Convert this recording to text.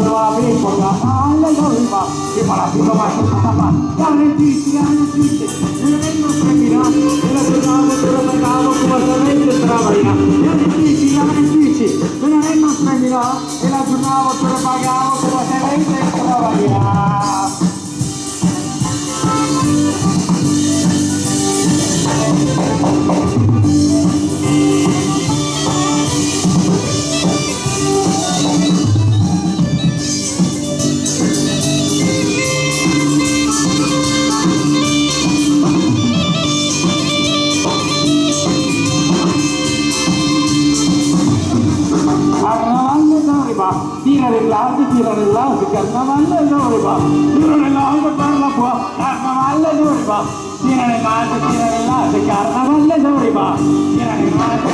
se va a piccola, alle doriva, che fa la puta ma che fa, garantiti, non è non seguirà, e la giornata te lo pagavo completamente travaia, garantiti, non è non seguirà, e la giornata te lo pagavo completamente travaia. Tira nell'alto, carnavalle d'Oriba, tira nell'alto per la qua, carnavalle d'Oriba, tira nell'alto, carnavalle d'Oriba, tira nell'alto,